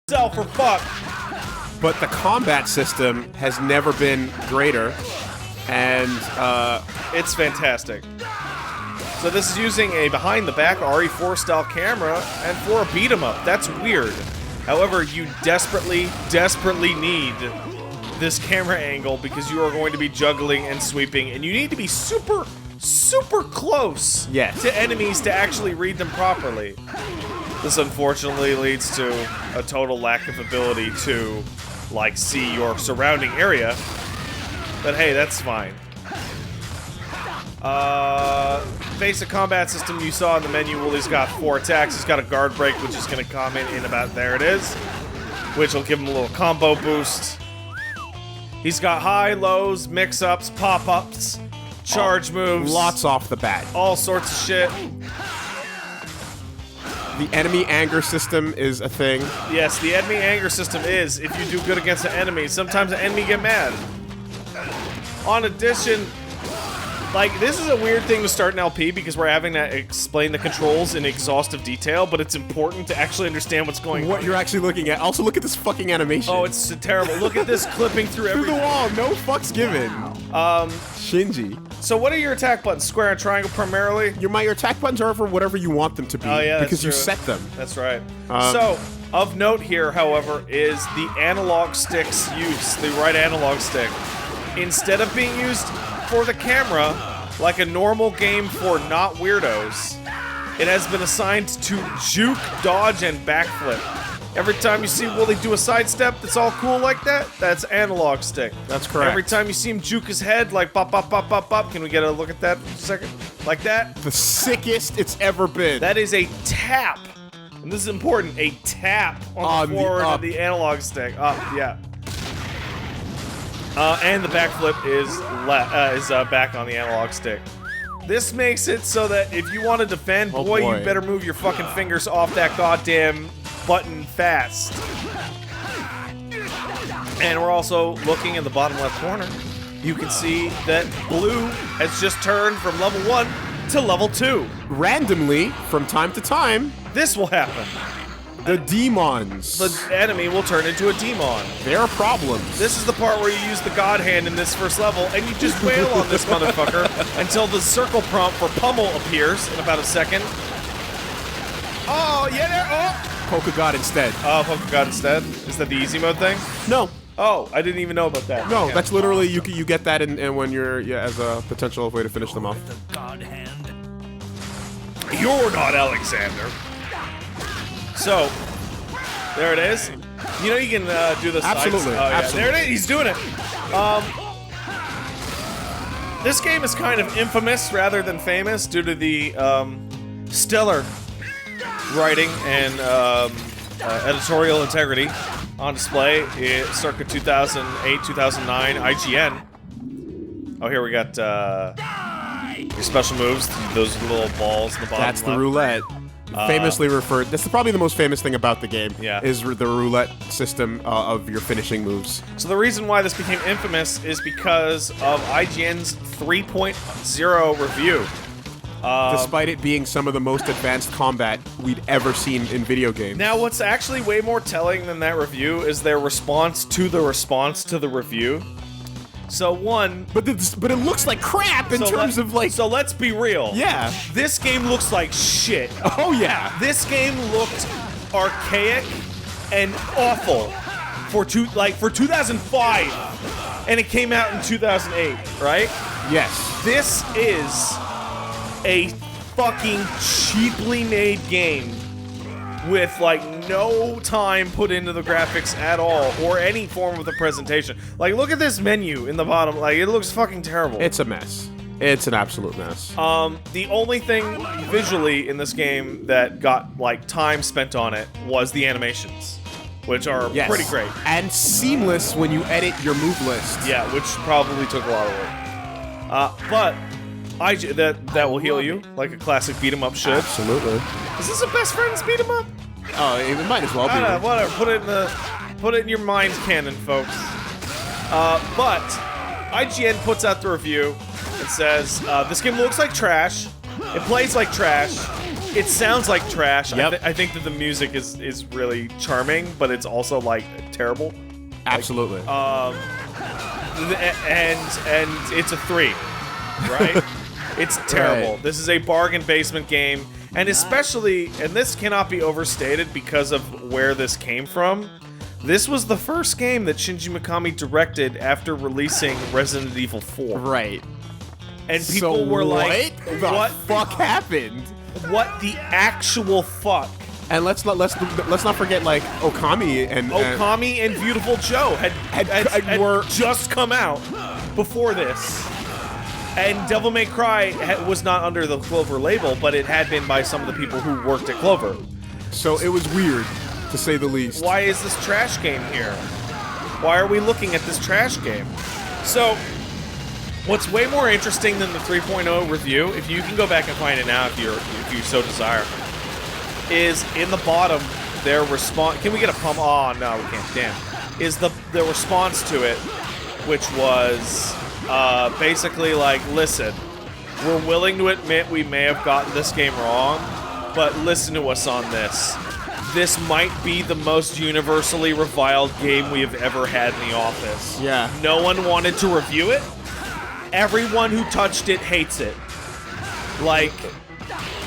for fuck. But the combat system has never been greater, and It's fantastic. So this is using a behind-the-back RE4 style camera, and for a beat 'em up, that's weird. However, you desperately need this camera angle because you are going to be juggling and sweeping, and you need to be super close to enemies to actually read them properly. This unfortunately leads to a total lack of ability to, like, see your surrounding area. But hey, that's fine. Basic combat system you saw in the menu. Well, he's got 4 attacks. He's got a guard break, which is going to come in about there it is, which will give him a little combo boost. He's got high, lows, mix-ups, pop-ups, charge moves. Lots off the bat. All sorts of shit. The enemy anger system is a thing. Yes, the enemy anger system is, if you do good against an enemy, sometimes an enemy get mad. On addition, like, this is a weird thing to start an LP because we're having to explain the controls in exhaustive detail, but it's important to actually understand what's going on. What you're actually looking at. Also, look at this fucking animation. Oh, it's terrible. Look at this clipping through through everything. the wall. No fucks given. Shinji. So what are your attack buttons? Square and triangle primarily? Your attack buttons are for whatever you want them to be. Oh, yeah, because you that's set true. them. That's right. So, of note here, however, is the analog stick's use, the right analog stick. Instead of being used for the camera, like a normal game for not weirdos, it has been assigned to juke, dodge, and backflip. Every time you see Wooly do a sidestep that's all cool like that, that's analog stick. That's correct. Every time you see him juke his head, like bop, bop, bop, bop, bop, can we get a look at that for a second? Like that? The sickest it's ever been. That is a tap. And this is important, a tap on the forward of the analog stick. Yeah. And the backflip is back on the analog stick. This makes it so that if you want to defend, boy, you better move your fucking fingers off that goddamn button fast. And we're also looking in the bottom left corner. You can see that blue has just turned from level 1 to level 2. Randomly, from time to time, this will happen. The demons. The enemy will turn into a demon. There are problems. This is the part where you use the God Hand in this first level, and you just wail on this motherfucker until the circle prompt for Pummel appears in about a second. Oh, yeah, oh! Polka God instead. Oh, Polka God instead? Is that the easy mode thing? No. Oh, I didn't even know about that. No, that's literally, you get that in when you're, as a potential way to finish them off. The God Hand. You're not Alexander. So, there it is. You know you can do the sides. Absolutely. Oh, yeah. Absolutely. There it is. He's doing it. This game is kind of infamous rather than famous due to the stellar writing and editorial integrity on display circa 2008, 2009 IGN. Oh, here we got your special moves, those little balls in the bottom That's the left. roulette. Famously referred. That's probably the most famous thing about the game. Yeah. Is the roulette system of your finishing moves. So the reason why this became infamous is because of IGN's 3.0 review. Despite it being some of the most advanced combat we'd ever seen in video games. Now, what's actually way more telling than that review is their response to the review. So one, but it looks like crap in terms of like. So let's be real. Yeah. This game looks like shit. Oh yeah. This game looked archaic and awful for 2005, and it came out in 2008, right? Yes. This is a fucking cheaply made game with, like, no time put into the graphics at all, or any form of the presentation. Like, look at this menu in the bottom. Like, it looks fucking terrible. It's a mess. It's an absolute mess. The only thing visually in this game that got, like, time spent on it was the animations, which are pretty great. And seamless when you edit your move list. Yeah, which probably took a lot of work. But that will heal you, like a classic beat 'em up should. Absolutely. Is this a best friends beat 'em up? Oh, it might as well be. Whatever. Put it in your mind canon, folks. But IGN puts out the review. It says this game looks like trash. It plays like trash. It sounds like trash. Yep. I think that the music is really charming, but it's also like terrible. Absolutely. And it's a 3, right? It's terrible. Right. This is a bargain basement game, and especially, and this cannot be overstated because of where this came from. This was the first game that Shinji Mikami directed after releasing Resident Evil 4. Right. And people were like, what the fuck happened? What the actual fuck? And let's not forget, like, Okami and Okami and Beautiful Joe had were just come out before this. And Devil May Cry was not under the Clover label, but it had been by some of the people who worked at Clover. So it was weird, to say the least. Why is this trash game here? Why are we looking at this trash game? So, what's way more interesting than the 3.0 review, if you can go back and find it now if you so desire, is in the bottom their response. Can we get a pump? Oh no, we can't. Damn. Is the response to it, which was basically like, listen, we're willing to admit we may have gotten this game wrong, but listen to us on this. This might be the most universally reviled game we have ever had in the office. Yeah. No one wanted to review it. Everyone who touched it hates it. Like,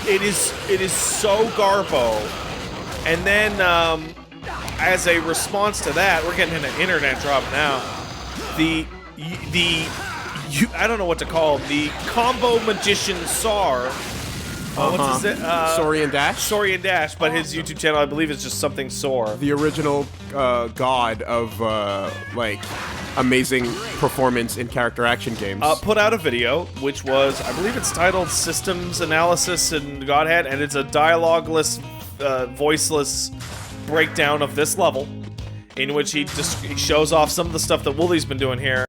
it is so garbo. And then, as a response to that, we're getting an internet drop now. I don't know what to call it. The combo magician Sar. What's his Sorian Dash? Sorian Dash, but his YouTube channel, I believe, is just something Sor. The original god of, like, amazing performance in character action games. Put out a video, which was, I believe it's titled Systems Analysis in Godhead, and it's a dialogueless, voiceless breakdown of this level, in which he shows off some of the stuff that Wooly's been doing here.